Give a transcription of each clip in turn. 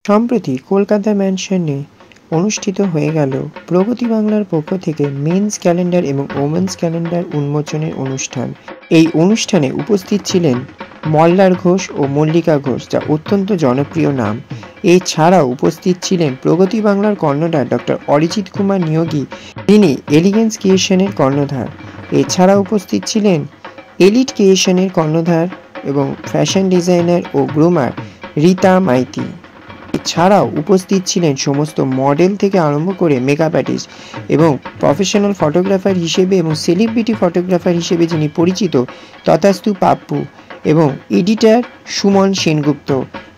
সম্প্রতি কলকাতা ম্যানশনে অনুষ্ঠিত হয়ে গেল প্রগতি বাংলার পক্ষ থেকে মেন্স ক্যালেন্ডার এবং ওমেন্স ক্যালেন্ডার উন্মোচনের অনুষ্ঠান। এই অনুষ্ঠানে উপস্থিত ছিলেন মল্লার ঘোষ ও মল্লিকা ঘোষ, যা অত্যন্ত জনপ্রিয় নাম। এছাড়াও উপস্থিত ছিলেন প্রগতি বাংলার কর্ণধার ডক্টর অরিজিৎ কুমার নিয়োগী, তিনি এলিগেন্স ক্রিয়েশনের কর্ণধার। এছাড়া উপস্থিত ছিলেন এলিট ক্রিয়েশনের কর্ণধার এবং ফ্যাশন ডিজাইনার ও গ্রুমার রীতা মাইতি। এছাড়াও উপস্থিত ছিলেন সমস্ত মডেল থেকে আরম্ভ করে মেকআপ আর্টিস্ট এবং প্রফেশনাল ফটোগ্রাফার হিসেবে এবং সেলিব্রিটি ফটোগ্রাফার হিসেবে যিনি পরিচিত তথাস্তু পাপ্পু এবং এডিটর সুমন সেনগুপ্ত।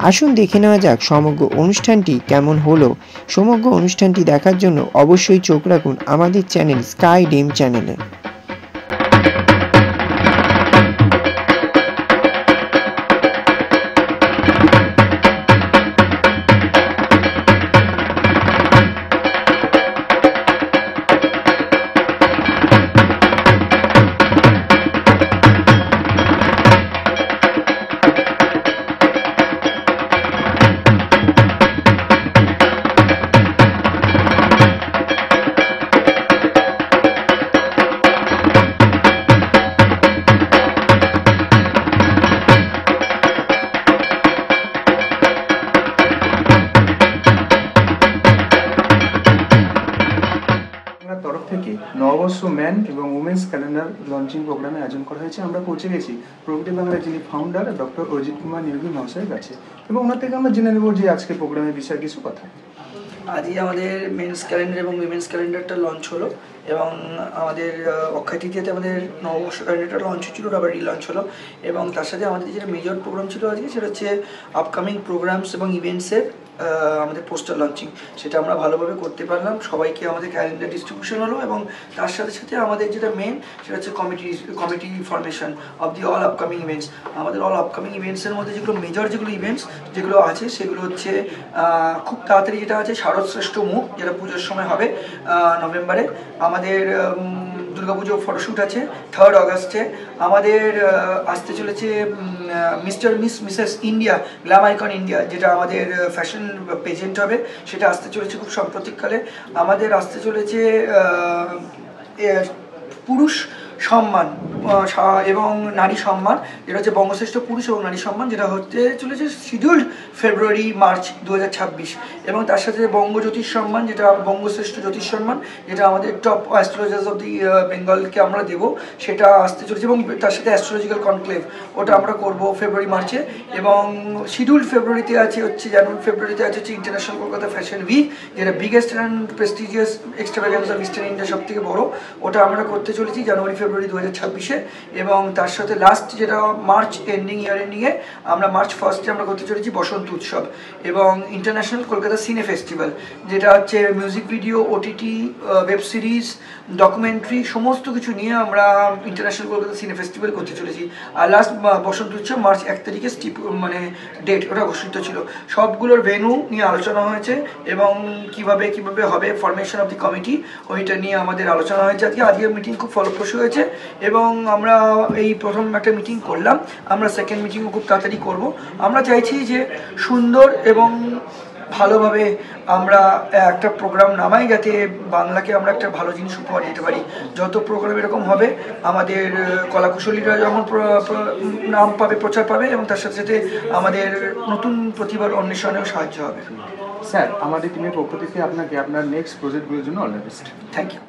আসুন দেখে নেওয়া যাক সমগ্র অনুষ্ঠানটি কেমন হলো। সমগ্র অনুষ্ঠানটি দেখার জন্য অবশ্যই চোখ রাখুন আমাদের চ্যানেল স্কাই ডিম চ্যানেলে। তরফ থেকে নববর্ষ ম্যান এবং উমেন্স ক্যালেন্ডার লঞ্চিং প্রোগ্রামে আয়োজন করা হয়েছে। আমরা পৌঁছে গেছি প্রগতি বাংলার যিনি ফাউন্ডার ডক্টর অরিজিৎ কুমার নিয়োগী মহাশয়ের কাছে, এবং ওনার থেকে আমরা জেনে নেব যে আজকে প্রোগ্রামের বিষয়ে কিছু কথা। আজই আমাদের মেন্স ক্যালেন্ডার এবং উইমেন্স ক্যালেন্ডারটা লঞ্চ হলো, এবং আমাদের অক্ষয় তৃতীয়াতে আমাদের নববর্ষ ক্যালেন্ডারটা লঞ্চ হচ্ছিলো, আবার রিলঞ্চ হলো। এবং তার সাথে আমাদের যেটা মেজর প্রোগ্রাম ছিল আজকে, সেটা হচ্ছে আপকামিং প্রোগ্রামস এবং ইভেন্টসের আমাদের পোস্টার লঞ্চিং। সেটা আমরা ভালোভাবে করতে পারলাম, সবাইকে আমাদের ক্যালেন্ডার ডিস্ট্রিবিউশন হলো, এবং তার সাথে সাথে আমাদের যেটা মেন সেটা হচ্ছে committee formation of the all upcoming events. আমাদের অল আপকামিং ইভেন্টসের মধ্যে যেগুলো মেজর যেগুলো ইভেন্টস যেগুলো আছে, সেগুলো হচ্ছে খুব তাড়াতাড়ি যেটা আছে শারদশ্রেষ্ঠ মুখ, যেটা পুজোর সময় হবে নভেম্বরে। আমাদের দুর্গাপুজো ফটোশ্যুট আছে 3rd অগস্টে। আমাদের আসতে চলেছে mister Mrs India glam icon India, যেটা আমাদের ফ্যাশন পেজেন্ট হবে, সেটা আসতে চলেছে খুব সাম্প্রতিককালে। আমাদের আসতে চলেছে পুরুষ সম্মান এবং নারী সম্মান, যেটা হচ্ছে বঙ্গশ্রেষ্ঠ পুরুষ এবং নারী সম্মান, যেটা হতে চলেছে শিডিউল্ড ফেব্রুয়ারি মার্চ 2026। এবং তার সাথে বঙ্গজ্যোতিষ সম্মান, যেটা বঙ্গশ্রেষ্ঠ জ্যোতিষ সম্মান, যেটা আমাদের টপ অ্যাস্ট্রোলজার্স অফ দি বেঙ্গলকে আমরা দেবো, সেটা আসতে চলেছে। এবং তার সাথে অ্যাস্ট্রোলজিক্যাল কনক্লেভ, ওটা আমরা করব ফেব্রুয়ারি মার্চে। এবং শিডিউল্ড ফেব্রুয়ারিতে আছে হচ্ছে ফেব্রুয়ারিতে আছে হচ্ছে ইন্টারন্যাশনাল কলকাতা ফ্যাশন উইক, যেটা biggest and prestigious extravaganza of eastern India, সব থেকে বড়ো। ওটা আমরা করতে চলেছি জানুয়ারি ফেব্রুয়ারি 2026-এ। এবং তার সাথে লাস্ট যেটা মার্চ এন্ডিং, ইয়ার এন্ডিংয়ে আমরা মার্চ 1স্টে আমরা করতে চলেছি বসন্ত উৎসব এবং ইন্টারন্যাশনাল কলকাতা সিনে ফেস্টিভ্যাল, যেটা হচ্ছে music video, OTT, web series, documentary, সমস্ত কিছু নিয়ে আমরা ইন্টারন্যাশনাল কলকাতা সিনে ফেস্টিভ্যাল করতে চলেছি। আর লাস্ট বসন্ত উৎসব মার্চ 1 তারিখে মানে ডেট ওটা ঘোষিত ছিল। সবগুলোর ভেন্যু নিয়ে আলোচনা হয়েছে এবং কিভাবে হবে ফরমেশন অফ দি কমিটি, ওইটা নিয়ে আমাদের আলোচনা হয়েছে। আজকের মিটিং খুব ফলপ্রসূ হয়েছে, এবং আমরা এই প্রথম একটা মিটিং করলাম, আমরা সেকেন্ড মিটিংও খুব তাড়াতাড়ি করব। আমরা চাইছি যে সুন্দর এবং ভালোভাবে আমরা একটা প্রোগ্রাম নামাই, যাতে বাংলাকে আমরা একটা ভালো জিনিস উপহার দিতে পারি। যত প্রোগ্রাম এরকম হবে, আমাদের কলাকুশলীরা যেমন নাম পাবে, প্রচার পাবে, এবং তার সাথে সাথে আমাদের নতুন প্রতিভার অন্বেষণেও সাহায্য হবে। স্যার, আমাদের টিমের পক্ষ থেকে আপনাকে আপনার নেক্সট প্রজেক্টগুলোর জন্য all the best. Thank you.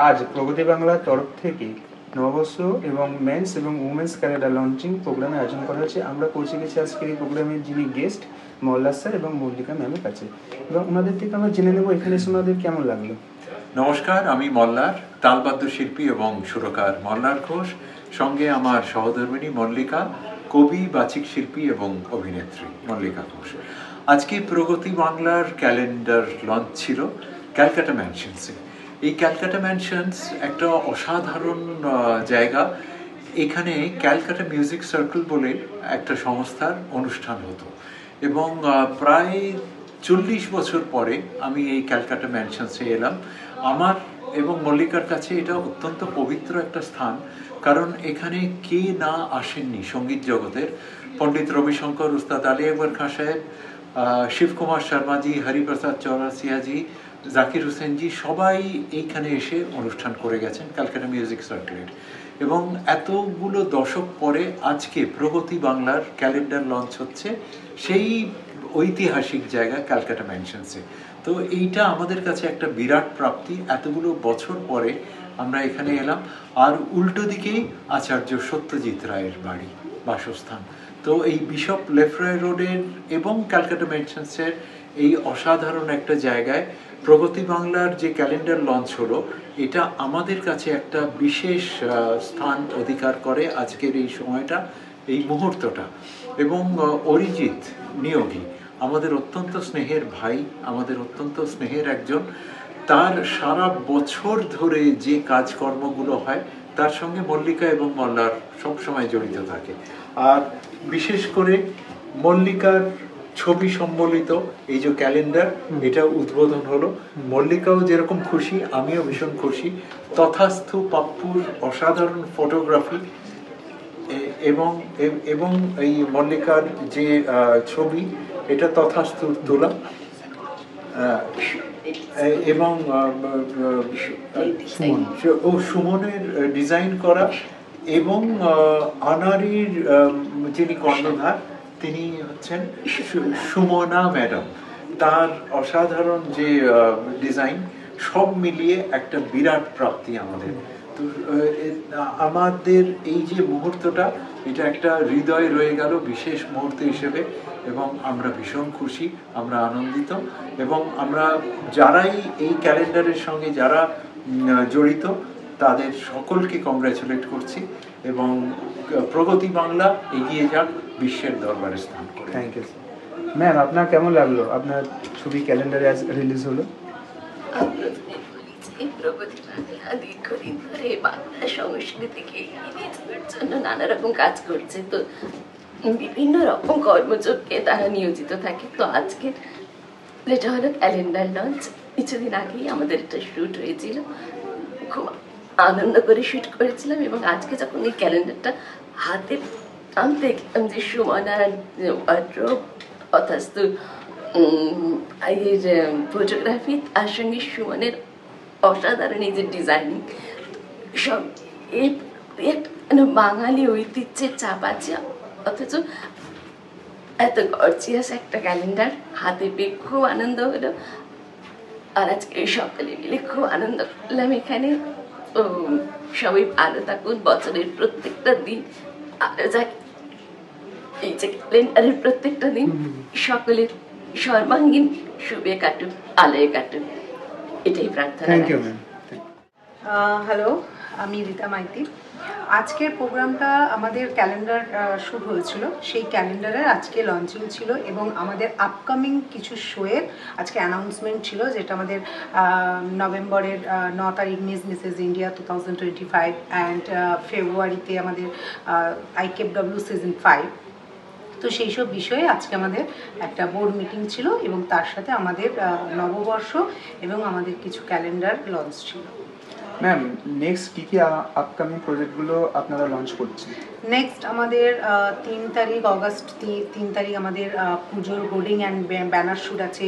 আজ প্রগতি বাংলার তরফ থেকে নববর্ষ এবং মেন্স এবং উমেন্স ক্যালেন্ডার লঞ্চিং প্রোগ্রামে আয়োজন করা হয়েছে। আমরা পৌঁছে গেছি আজকের এই প্রোগ্রামের যিনি গেস্ট মল্লার স্যার এবং মল্লিকা ম্যামের কাছে, এবং ওনাদের থেকে আমরা জেনে নেব এখানে এসে ওনাদের কেমন লাগলো। নমস্কার, আমি মল্লার, তালবাদ্য শিল্পী এবং সুরকার মল্লার ঘোষ। সঙ্গে আমার সহধর্মিণী মল্লিকা, কবি, বাচিক শিল্পী এবং অভিনেত্রী মল্লিকা ঘোষ। আজকে প্রগতি বাংলার ক্যালেন্ডার লঞ্চ ছিল ক্যালকাটা ম্যানশনসে। এই ক্যালকাটা ম্যানশনস একটা অসাধারণ জায়গা। এখানে ক্যালকাটা মিউজিক সার্কেল বলে একটা সংস্থার অনুষ্ঠান হতো, এবং প্রায় 40 বছর পরে আমি এই ক্যালকাটা ম্যানশনসে এলাম। আমার এবং মল্লিকার কাছে এটা অত্যন্ত পবিত্র একটা স্থান, কারণ এখানে কে না আসেননি সঙ্গীত জগতের। পণ্ডিত রবিশঙ্কর, উস্তাদ আলী আকবর খাঁ সাহেব, শিবকুমার শর্মাজি, হরিপ্রসাদ চৌরাসিয়াজি, জাকির হোসেনজি সবাই এইখানে এসে অনুষ্ঠান করে গেছেন ক্যালকাটা মিউজিক সার্কুলের। এবং এতগুলো দশক পরে আজকে প্রগতি বাংলার ক্যালেন্ডার লঞ্চ হচ্ছে সেই ঐতিহাসিক জায়গা ক্যালকাটা ম্যানশনসে। তো এইটা আমাদের কাছে একটা বিরাট প্রাপ্তি, এতগুলো বছর পরে আমরা এখানে এলাম। আর উল্টো দিকেই আচার্য সত্যজিৎ রায়ের বাড়ি, বাসস্থান। তো এই বিশপ লেফ্রয় রোডের এবং ক্যালকাটা ম্যানশনসের এই অসাধারণ একটা জায়গায় প্রগতি বাংলার যে ক্যালেন্ডার লঞ্চ হলো, এটা আমাদের কাছে একটা বিশেষ স্থান অধিকার করে আজকের এই সময়টা, এই মুহূর্তটা। এবং অরিজিৎ নিয়োগী আমাদের অত্যন্ত স্নেহের ভাই, আমাদের অত্যন্ত স্নেহের একজন, তার সারা বছর ধরে যে কাজকর্মগুলো হয় তার সঙ্গে মল্লিকা এবং মল্লার সবসময় জড়িত থাকে। আর বিশেষ করে মল্লিকার ছবি সম্বলিত এই যে ক্যালেন্ডার, এটা উদ্বোধন হলো। মল্লিকাও যেরকম খুশি, আমিও ভীষণ খুশি। তথাস্থ পাপ্পুর অসাধারণ ফটোগ্রাফি এবং এবং এই মল্লিকার যে ছবি, এটা তথাস্থ তোলা এবং সুমনের ডিজাইন করা, এবং আনারির যিনি কর্ণধার তিনি হচ্ছেন সুমনা ম্যাডাম, তার অসাধারণ যে ডিজাইন, সব মিলিয়ে একটা বিরাট প্রাপ্তি আমাদের। তো আমাদের এই যে মুহূর্তটা, এটা একটা হৃদয়ে রয়ে গেল বিশেষ মুহূর্ত হিসেবে, এবং আমরা ভীষণ খুশি, আমরা আনন্দিত। এবং আমরা যারাই এই ক্যালেন্ডারের সঙ্গে যারা জড়িত তাদের সকলকে কংগ্রাচুলেট করছি, এবং প্রগতি বাংলা এগিয়ে যাক, বিশ্বের দরবারে স্থান করে। Thank you ma'am. আপনার কেমন লাগলো আপনার ছবি ক্যালেন্ডারে আজ রিলিজ হলো? প্রগতি বাংলা দীর্ঘদিন ধরে বাংলা সংস্কৃতিকে এগিয়ে যাওয়ার জন্য নানা রকম কাজ করছে। তো বিভিন্ন রকম কর্মযোগ্যে তারা নিয়োজিত থাকে। তো আজকের যেটা হলো ক্যালেন্ডার লঞ্চ, কিছুদিন আগেই আমাদের একটা শ্যুট হয়েছিল, খুব আনন্দ করে শ্যুট করেছিলাম। এবং আজকে যখন এই ক্যালেন্ডারটা হাতে আমি দেখলাম যে সুমনার ওয়ার্ড্রোব অর্থাৎ এর ফটোগ্রাফি, তার সঙ্গে সুমনের অসাধারণ এই যে ডিজাইনিং, সব একটা বাঙালি ঐতিহ্যের চাপ আছে। অথচ এত গর্জিয়াস একটা ক্যালেন্ডার হাতে পেয়ে খুব আনন্দ হলো। আর আজকে সকালে মিলে খুব আনন্দ করলাম এখানে। তো সবাই ভালো থাকুন, বছরের প্রত্যেকটা দিন আরো যাক, এই যে ক্যালেন্ডারের প্রত্যেকটা দিন সকলের সর্বাঙ্গীন শুভে কাটুক, আলোয় কাটুক, এটাই প্রার্থনা। Thank you ma'am. হ্যালো, আমি রীতা মাইতি। আজকের প্রোগ্রামটা আমাদের ক্যালেন্ডার শ্যুট হয়েছিল, সেই ক্যালেন্ডারের আজকে লঞ্চিং ছিল, এবং আমাদের আপকামিং কিছু শোয়ের আজকে অ্যানাউন্সমেন্ট ছিল, যেটা আমাদের নভেম্বরের 9 তারিখ মিসেস ইন্ডিয়া 2025 অ্যান্ড ফেব্রুয়ারিতে আমাদের IKFW সিজন 5। তো সেই সব বিষয়ে আজকে আমাদের একটা বোর্ড মিটিং ছিল, এবং তার সাথে আমাদের নববর্ষ এবং আমাদের কিছু ক্যালেন্ডার লঞ্চ ছিল। ম্যাম, নেক্সট কী কী আপকামিং প্রজেক্টগুলো আপনারা লঞ্চ করছেন? নেক্সট আমাদের 3 তারিখ অগস্ট, 3 তারিখ আমাদের পুজোর হোর্ডিং অ্যান্ড ব্যানার শ্যুট আছে।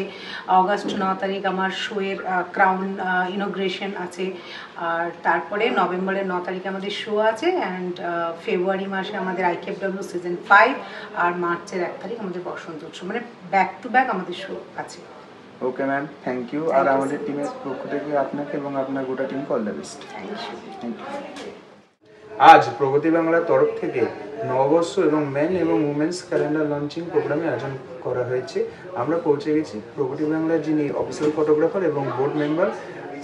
অগস্ট 9 তারিখ আমার শোয়ের ক্রাউন ইনোগ্রেশন আছে। আর তারপরে নভেম্বরের 9 তারিখে আমাদের শো আছে, অ্যান্ড ফেব্রুয়ারি মাসে আমাদের IKFW সিজন 5, আর মার্চের 1 তারিখ আমাদের বসন্ত উৎসব। মানে ব্যাক টু ব্যাক আমাদের শো আছে। Okay ma'am, thank you. আর আমাদের টিমের পক্ষ থেকে আপনাকে এবং আপনার গোটা টিমকে all the best. Thank you. আজ প্রগতি বাংলার তরফ থেকে নববর্ষ এবং মেন এবং উমেন্স ক্যালেন্ডার লঞ্চিং প্রোগ্রামে আয়োজন করা হয়েছে। আমরা পৌঁছে গেছি প্রগতি বাংলার যিনি অফিসিয়াল ফটোগ্রাফার এবং বোর্ড মেম্বার,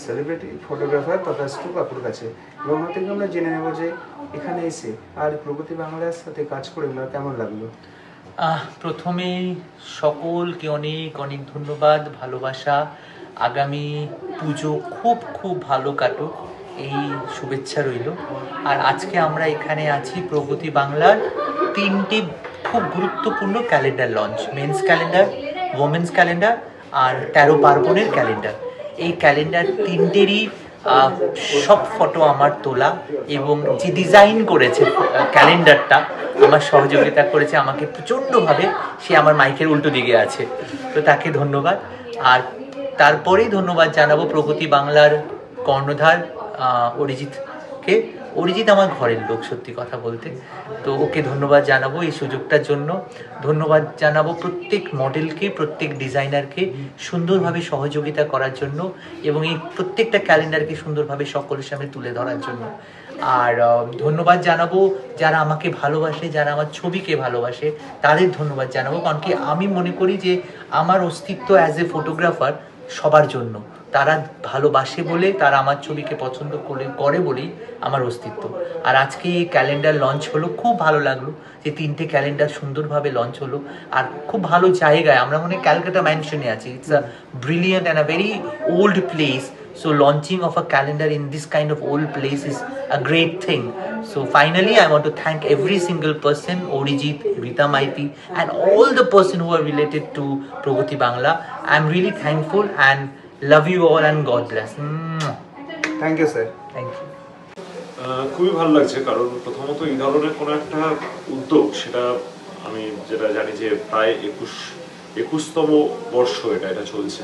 সেলিব্রিটি ফটোগ্রাফার তথা পাপুর কাছে, এবং ওর থেকে আমরা জেনে নেব যে এখানে এসে আর প্রগতি বাংলার সাথে কাজ করে ওনার কেমন লাগলো। প্রথমেই সকলকে অনেক অনেক ধন্যবাদ, ভালোবাসা। আগামী পুজো খুব খুব ভালো কাটুক, এই শুভেচ্ছা রইল। আর আজকে আমরা এখানে আছি প্রগতি বাংলার 3টি খুব গুরুত্বপূর্ণ calendar launch, men's calendar, women's calendar আর 13 পার্বণের ক্যালেন্ডার। এই ক্যালেন্ডার 3টেরই সব ফটো আমার তোলা, এবং যে ডিজাইন করেছে ক্যালেন্ডারটা আমার সহযোগিতা করেছে আমাকে প্রচণ্ডভাবে। সে আমার মাইকের উল্টো দিকে আছে, তো তাকে ধন্যবাদ। আর তারপরেই ধন্যবাদ জানাবো প্রগতি বাংলার কর্ণধার অরিজিৎকে। অরিজিৎ আমার ঘরের লোক, সত্যি কথা বলতে, তো ওকে ধন্যবাদ জানাবো এই সুযোগটার জন্য। ধন্যবাদ জানাবো প্রত্যেক মডেলকে, প্রত্যেক ডিজাইনারকে সুন্দরভাবে সহযোগিতা করার জন্য এবং এই প্রত্যেকটা ক্যালেন্ডারকে সুন্দরভাবে সকলের সামনে তুলে ধরার জন্য। আর ধন্যবাদ জানাবো যারা আমাকে ভালোবাসে, যারা আমার ছবিকে ভালোবাসে, তাদের ধন্যবাদ জানাবো। কারণ কি আমি মনে করি যে আমার অস্তিত্ব অ্যাজ এ ফটোগ্রাফার সবার জন্য। তারা ভালোবাসে বলে, তারা আমার ছবিকে পছন্দ করে বলেই আমার অস্তিত্ব। আর আজকে এই ক্যালেন্ডার লঞ্চ হলো, খুব ভালো লাগলো যে 3টে ক্যালেন্ডার সুন্দরভাবে লঞ্চ হলো। আর খুব ভালো জায়গায়, আমরা মনে ক্যালকাটা ম্যানশনে আছি। It's a brilliant and a very old place. So launching of a calendar in this kind of old place is a great thing. So finally I want to thank every single person, Orijit, Rita Maiti, and all the person who are related to Pragati Bangla. I'm really thankful and love you all and God bless. Thank you sir. Thank you. খুবই ভালো লাগছে, কারণ প্রথমত এই ধরনের কোনো একটা উদ্যোগ, সেটা আমি যেটা জানি যে প্রায় 21তম বর্ষ এটা চলছে।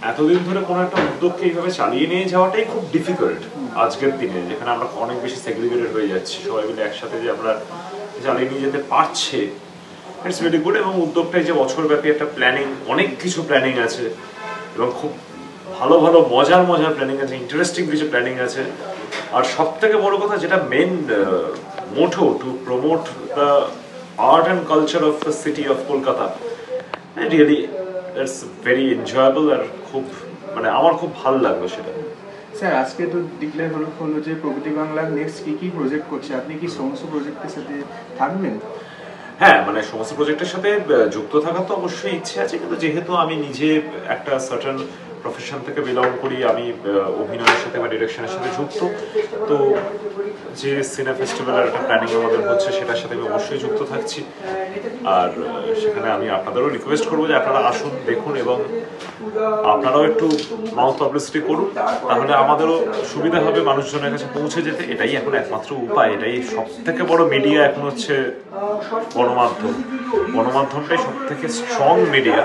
এতদিন ধরে কোনো একটা উদ্যোগকে এইভাবে চালিয়ে নিয়ে যাওয়াটাই খুব ডিফিকাল্ট আজকের দিনে, যেখানে আমরা অনেক বেশি সেগ্রিগেটেড হয়ে যাচ্ছি। সবাই মিলে একসাথে যে আমরা চালিয়ে নিয়ে যেতে পারছে, ইটস ভেরি গুড। এবং উদ্যোগটাই যে বছরব্যাপী একটা প্ল্যানিং, অনেক কিছু প্ল্যানিং আছে এবং খুব ভালো ভালো মজার প্ল্যানিং আছে, ইন্টারেস্টিং কিছু প্ল্যানিং আছে। আর সব থেকে বড় কথা, যেটা main motto, to promote the art and culture of the city of Kolkata. Really it's very enjoyable. আর খুব আমার খুব ভালো লাগলো সেটা। স্যার, আজকে তো ডিক্লেয়ার হলো যে প্রগতি বাংলার নেক্সট কি প্রজেক্ট করছে। আপনি কি সমস্ত প্রজেক্টের সাথে থাকবেন? হ্যাঁ, সমস্ত প্রজেক্টের সাথে যুক্ত থাকার তো অবশ্যই ইচ্ছে আছে, কিন্তু যেহেতু আমি নিজে একটা সার্টেন প্রফেশন থেকে বিলং করি, আমি অভিনয়ের সাথে বা ডিরেকশনের সাথে যুক্ত, তো যে সিনে ফেস্টিভ্যালের একটা প্ল্যানিং আমাদের হচ্ছে সেটার সাথে আমি অবশ্যই যুক্ত থাকছি। আর সেখানে আমি আপনাদেরও রিকোয়েস্ট করবো যে আপনারা আসুন, দেখুন এবং আপনারাও একটু মাউথ পাবলিসিটি করুন, তাহলে আমাদেরও সুবিধা হবে মানুষজনের কাছে পৌঁছে যেতে। এটাই এখন একমাত্র উপায়, এটাই সব থেকে বড় মিডিয়া এখন হচ্ছে গণমাধ্যম। গণমাধ্যমটাই সব থেকে স্ট্রং মিডিয়া,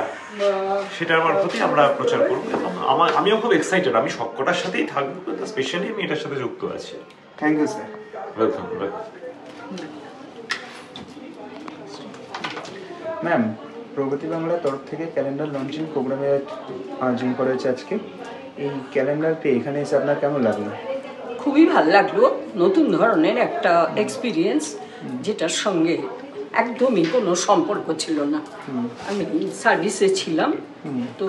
সেটার মারফতই আমরা প্রচার করবো। এবং আমিও খুব এক্সাইটেড, আমি সবকটার সাথেই থাকবো, কিন্তু স্পেশালি আমি এটার সাথে যুক্ত আছি। Thank you sir. Welcome. Ma'am, Pragati বাংলার তরফ থেকে ক্যালেন্ডার লঞ্চিং প্রোগ্রামের আয়োজন করা হয়েছে আজকে। এই ক্যালেন্ডার পেয়ে এখানে এসে আপনার কেমন লাগলো? খুবই ভালো লাগলো, নতুন ধরনের একটা এক্সপিরিয়েন্স, যেটার সঙ্গে একদমই কোনো সম্পর্ক ছিল না। আমি সার্ভিসে ছিলাম, তো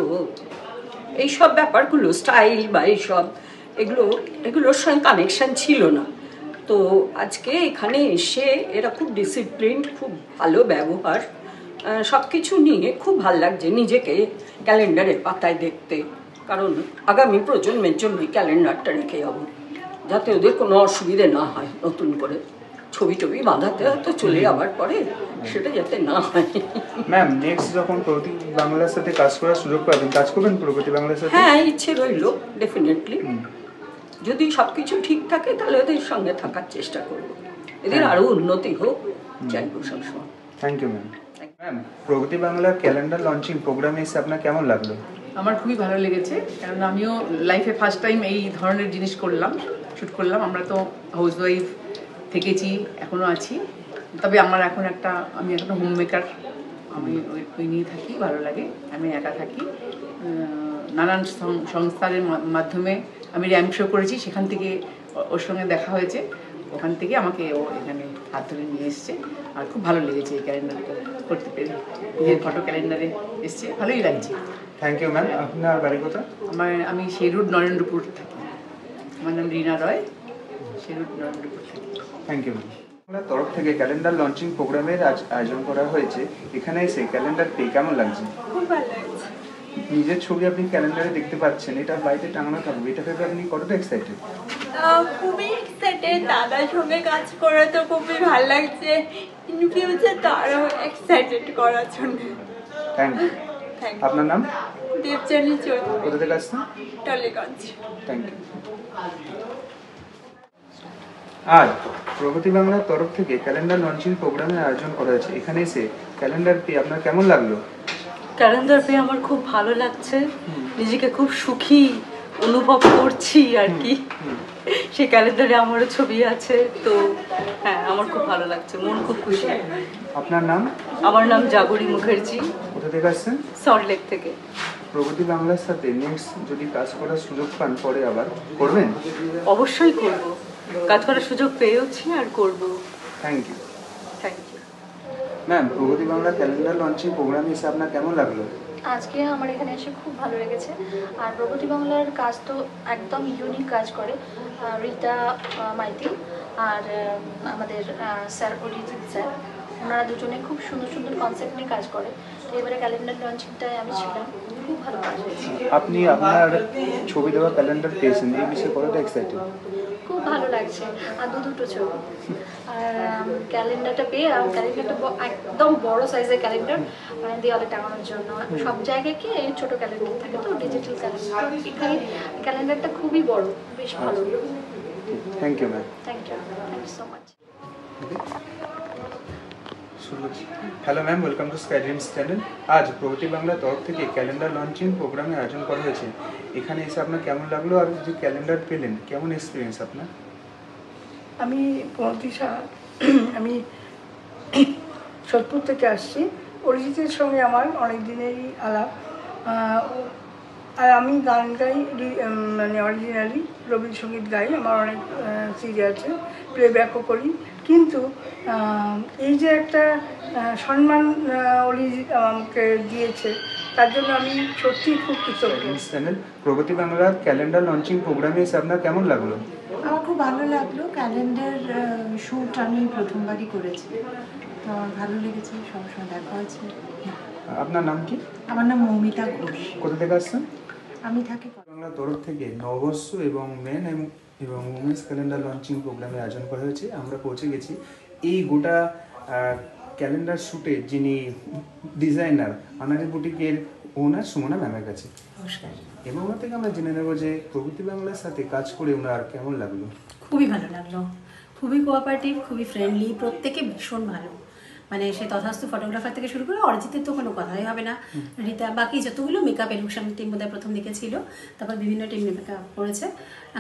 এইসব ব্যাপারগুলো, স্টাইল বা এইসব এগুলোর সঙ্গে কানেকশান ছিল না। তো আজকে এখানে এসে এরা খুব ডিসিপ্লিন, খুব ভালো ব্যবহার, সব কিছু নিয়ে খুব ভালো লাগছে নিজেকে ক্যালেন্ডারের পাতায় দেখতে। কারণ আগামী প্রজন্মের জন্য ক্যালেন্ডারটা রেখে যাবো, যাতে ওদের কোনো অসুবিধে না হয়। নতুন করে ছবি বাঁধাতে হয়তো চলে যাওয়ার পরে সেটা যাতে না হয়। ম্যাম, নেক্সট যখন প্রগতি বাংলার সাথে কাজ করার সুযোগ পাবেন, কাজ করবেন প্রগতি বাংলার সাথে? হ্যাঁ, ইচ্ছে রইল, ডেফিনেটলি। যদি সব কিছু ঠিক থাকে তাহলে ওদের সঙ্গে থাকার চেষ্টা করব, এদের আরও উন্নতি হোক চাইব সবসময়। Thank you ma'am. Ma'am, Pragati বাংলার ক্যালেন্ডার লঞ্চিং প্রোগ্রামে এসে আপনার কেমন লাগলো? আমার খুবই ভালো লেগেছে, কারণ আমিও লাইফে ফার্স্ট টাইম এই ধরনের জিনিস শ্যুট করলাম। আমরা তো হাউস ওয়াইফ থেকেছি, এখনও আছি, তবে আমি একটা হোম মেকার, আমি ওই নিয়ে থাকি, ভালো লাগে। আমি একা থাকি, নানান সংস্থার মাধ্যমে আমি র্যাম্প শো করেছি, সেখান থেকে ওর সঙ্গে দেখা হয়েছে, ওখান থেকে আমাকে ও এখানে হাত ধরে নিয়ে এসছে। আর খুব ভালো লেগেছে এই ক্যালেন্ডারটা করতে পেরে, নিজের ফটো ক্যালেন্ডারে এসছে, ভালোই লাগছে। Thank you ma'am. আপনার বাড়ি কোথায়? আমি শেরুড নরেন্দ্রপুর থাকি। আমার নাম রিনা রয়, শেরুড নরেন্দ্রপুর থাকি। Thank you ma'am. আপনার তরফ থেকে ক্যালেন্ডার লঞ্চিং প্রোগ্রামের আয়োজন করা হয়েছে, এখানে এসে ক্যালেন্ডার পেয়ে কেমন লাগছে? খুব ভালো লাগছে। নিজের ছবি আপনি ক্যালেন্ডারে দেখতে পাচ্ছেন, এটা বাড়িতে টাঙানো থাকবে, এটা ভেবে আপনি কতটা এক্সাইটেড? খুবই এক্সাইটেড, দাদার সঙ্গে কাজ করে তো খুবই ভালো লাগছে। ইন ফিউচার তো আরো এক্সাইটেড করার জন্য। Thank you. আপনার নাম? দেবজানী চৌধুরী। কোথা থেকে আসছেন? টলিগঞ্জ। Thank you. আজ প্রগতি বাংলার তরফ থেকে ক্যালেন্ডার লঞ্চিং প্রোগ্রামের আয়োজন করা হয়েছে। এখানে এসে ক্যালেন্ডার পেয়ে আপনার কেমন লাগলো? ক্যালেন্ডার পেয়ে আমার খুব ভালো লাগছে, নিজেকে খুব সুখী অনুভব করছি আর কি। সেই ক্যালেন্ডারে আমারও ছবি আছে, তো হ্যাঁ আমার খুব ভালো লাগছে, মন খুব খুশি। আপনার নাম? আমার নাম জাগরী মুখার্জি। কোথা থেকে আসছেন? সল্টলেক থেকে। প্রগতি বাংলার সাথে নেক্সট যদি কাজ করার সুযোগ পান পরে আবার করবেন? অবশ্যই করব, কাজ করার সুযোগ পেয়েওছি আর করব। Thank you. Thank you ma'am, Pragati Bangla calendar launching প্রোগ্রামে এসে আপনার কেমন লাগলো? আজকে আমার এখানে এসে খুব ভালো লেগেছে। আর প্রগতি বাংলার কাজ তো একদম ইউনিক কাজ করে রীতা মাইতি আর আমাদের স্যার অরিজিৎ স্যার, ওনারা দুজনে খুব সুন্দর সুন্দর কনসেপ্ট নিয়ে কাজ করে। তো এবারে ক্যালেন্ডার লঞ্চিংটায় আমি ছিলাম, খুব ভালো কাজ হয়েছে। আপনি আপনার ছবি দেওয়া ক্যালেন্ডার পেয়েছেন, এই বিষয়ে কতটা এক্সাইটেড? খুব ভালো লাগছে। আর দুটো ছবি আর ক্যালেন্ডারটা পেয়ে, আর ক্যালেন্ডারটা একদম বড় সাইজের ক্যালেন্ডার, মানে দেওয়ালে টাঙানোর জন্য। সব জায়গায় কি ছোট ক্যালেন্ডার থাকে, তো ডিজিটাল ক্যালেন্ডার, এখানে ক্যালেন্ডারটা খুবই বড়, বেশ ভালো। Thank you ma'am. Thank you so much. Hello ma'am, welcome to Sky Dreams channel. আজ প্রগতি বাংলার তরফ থেকে ক্যালেন্ডার লঞ্চিং প্রোগ্রামে আয়োজন করা হয়েছে। এখানে এসে আপনার কেমন লাগলো, আর যে ক্যালেন্ডার পেলেন কেমন এক্সপিরিয়েন্স আপনার? আমি প্রতিশা, আমি সোদপুর থেকে আসছি। অরিজিতের সঙ্গে আমার অনেক দিনেরই আলাপ। আর আমি গান গাই, মানে অরিজিনালি রবীন্দ্রসঙ্গীত গাই, আমার অনেক সিডি আছে, প্লেব্যাকও করি। কিন্তু এই যে একটা সম্মান অরিজিৎ আমাকে দিয়েছে, তার জন্য আমি সত্যিই খুব কৃতজ্ঞ। চ্যানেল প্রগতি বাংলার ক্যালেন্ডার লঞ্চিং প্রোগ্রামে এসে আপনার কেমন লাগলো? আমার খুব ভালো লাগলো। ক্যালেন্ডার শ্যুট আমি প্রথমবারই করেছি, তো আমার ভালো লেগেছে, সবসময় দেখা হয়েছে। আপনার নাম কি? আমার নাম মৌমিতা ঘোষ। কোথা থেকে আসছেন? আমি থাকি বাংলার তরফ থেকে নববর্ষ এবং মেন এবং উমেন্স ক্যালেন্ডার লঞ্চিং প্রোগ্রামের আয়োজন করা হয়েছে। আমরা পৌঁছে গেছি এই গোটা ক্যালেন্ডার শ্যুটে যিনি ডিজাইনার, আনারি বুটিকের ওনার সুমনা ম্যামের কাছে। এবং ওনার থেকে আমরা জেনে নেব যে প্রগতি বাংলার সাথে কাজ করে ওনার কেমন লাগলো। খুবই ভালো লাগলো, খুবই কোঅপারেটিভ, খুবই ফ্রেন্ডলি, প্রত্যেকে ভীষণ ভালো। মানে সে তথাস্তু ফটোগ্রাফার থেকে শুরু করে অরিজিতের তো কোনো কথাই হবে না, রীতা, বাকি যতগুলো মেকআপ এডুকেশন টিম বোধহয় প্রথম দিকে ছিল, তারপর বিভিন্ন টিম মেকআপ করেছে,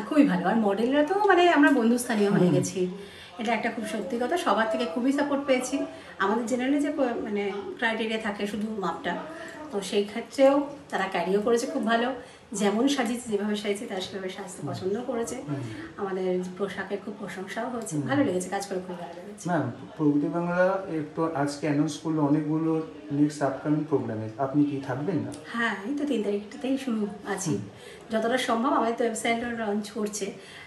খুবই ভালো। আর মডেলরা তো মানে আমরা বন্ধুস্থানীয় হয়ে গেছি, এটা একটা খুব সত্যি কথা। সবার থেকে খুবই সাপোর্ট পেয়েছি। আমাদের জেনারেলি যে মানে ক্রাইটেরিয়া থাকে শুধু মাপটা, তো সেই ক্ষেত্রেও তারা ক্যারিও করেছে খুব ভালো। যেমন সাজিয়েছে, যেভাবে সাজিয়েছে তারা সেভাবে সাজতে পছন্দ করেছে। আমাদের পোশাকের খুব প্রশংসাও হয়েছে, ভালো লেগেছে, কাজ করে খুব ভালো লেগেছে। ম্যাম, প্রগতি বাংলা একটু আজকে অ্যানাউন্স করলো অনেকগুলো নেক্সট আপকামিং প্রোগ্রামে, আপনি কি থাকবেন না? হ্যাঁ, এই তো 3 তারিখটাতেই শুরু আছি। যতটা সম্ভব আমাদের তো ওয়েবসাইটটা লঞ্চ করছে,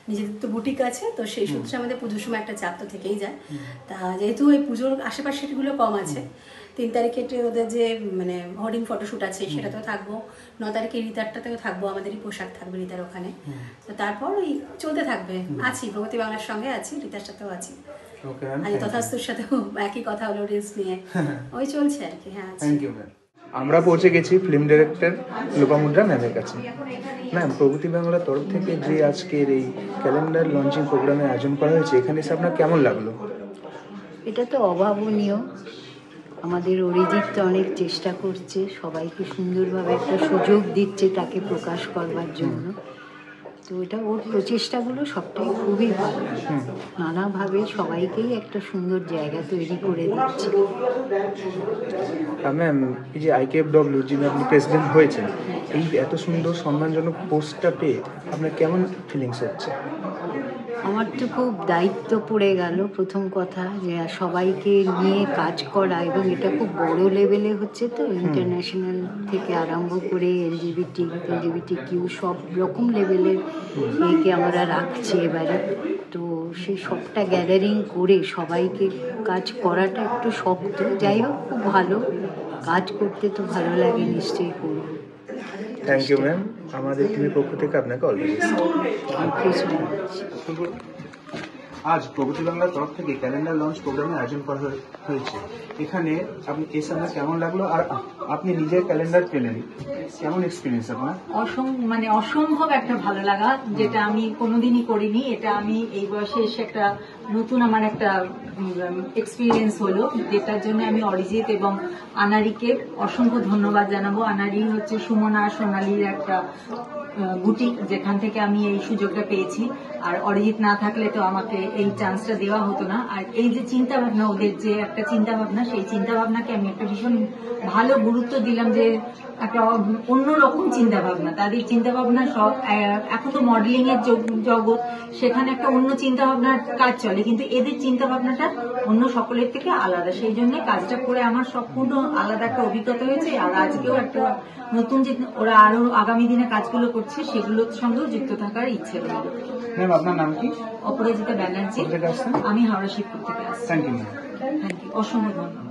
নিজেদের তো বুটিক আছে, তো সেই সূত্রে আমাদের পুজোর সময় একটা চাপ তো থেকেই যায়। তা যেহেতু এই পুজোর আশেপাশেগুলো কম আছে, 3 তারিখে ওদের যে মানে হোর্ডিং ফটোশ্যুট আছে সেটাতেও থাকবো, 9 তারিখে রীতারটাতেও থাকবো, আমাদেরই পোশাক থাকবে রীতার ওখানে। তো তারপর ওই চলতে থাকবে, আছি প্রগতি বাংলার সঙ্গে আছি, রীতার সাথেও আছি, আর তথাস্তুর সাথেও একই কথা হলো রিলস নিয়ে, ওই চলছে আর কি। হ্যাঁ, থ্যাংক ইউ ম্যাম। আমরা পৌঁছে গেছি ফিল্ম ডিরেক্টর লোপামুদ্রা ম্যামের কাছে। ম্যাম, প্রগতি বাংলার তরফ থেকে যে আজকের এই ক্যালেন্ডার লঞ্চিং প্রোগ্রামের আয়োজন করা হয়েছে, এখানে এসে আপনার কেমন লাগলো? এটা তো অভাবনীয়। আমাদের অরিজিৎ তো অনেক চেষ্টা করছে, সবাইকে সুন্দরভাবে একটা সুযোগ দিচ্ছে তাকে প্রকাশ করবার জন্য। তো এটা ওর প্রচেষ্টাগুলো সবটাই খুবই ভালো, নানাভাবে সবাইকেই একটা সুন্দর জায়গা তৈরি করে দিচ্ছে। ম্যাম, এই যে IKFW যিনি আপনি প্রেসিডেন্ট হয়েছেন, এই এত সুন্দর সম্মানজনক পোস্টটা পেয়ে আপনার কেমন ফিলিংস হচ্ছে? আমার তো খুব দায়িত্ব পড়ে গেল, প্রথম কথা যে সবাইকে নিয়ে কাজ করা, এবং এটা খুব বড় লেভেলে হচ্ছে, তো ইন্টারন্যাশনাল থেকে আরম্ভ করে LGBTQ সব রকম লেভেলের একে আমরা রাখছি এবারে। তো সেই সবটা গ্যাদারিং করে সবাইকে কাজ করাটা একটু শক্ত, যাই হোক খুব ভালো, কাজ করতে তো ভালো লাগে, নিশ্চয়ই করব। থ্যাংক ইউ ম্যাম, আমাদের টিমের পক্ষ থেকে আপনাকে অল দ্য বেস্ট। আজ প্রগতি বাংলার তরফ থেকে ক্যালেন্ডার লঞ্চ প্রোগ্রামের আয়োজন করা হয়েছে। এখানে আপনি এসে আপনার কেমন লাগলো, আর আপনি নিজের ক্যালেন্ডার পেলেন, কেমন এক্সপিরিয়েন্স আপনার? অসম্ভব একটা ভালো লাগা, যেটা আমি কোনোদিনই করিনি। এটা আমি এই বয়সে এসে একটা নতুন আমার একটা এক্সপিরিয়েন্স হলো, যেটার জন্য আমি অরিজিৎ এবং আনারিকে অসংখ্য ধন্যবাদ জানাবো। আনারি হচ্ছে সুমনা সোনালীর একটা বুটিক, যেখান থেকে আমি এই সুযোগটা পেয়েছি। আর অরিজিৎ না থাকলে তো আমাকে এই চান্সটা দেওয়া হতো না। আর এই যে চিন্তা ভাবনা, ওদের যে একটা চিন্তা ভাবনা, সেই চিন্তা ভাবনাকে আমি একটা ভীষণ ভালো গুরুত্ব দিলাম, যে একটা অন্যরকম চিন্তা ভাবনা। তাদের চিন্তা ভাবনা সব, এখন তো মডেলিং এর জগৎ, সেখানে একটা অন্য চিন্তা ভাবনার কাজ চলে, কিন্তু এদের চিন্তা ভাবনাটা অন্য সকলের থেকে আলাদা। সেই জন্য কাজটা করে আমার সম্পূর্ণ আলাদা একটা অভিজ্ঞতা হয়েছে। আর আজকেও একটা নতুন যে ওরা আরো আগামী দিনে কাজগুলো করছে, সেগুলোর সঙ্গেও যুক্ত থাকার ইচ্ছে রইল। ম্যাম আপনার নাম কি? অপরাজিতা ব্যানার্জি। আমি হাওড়া শিবপুর থেকে আসছি। Thank you. অসংখ্য ধন্যবাদ।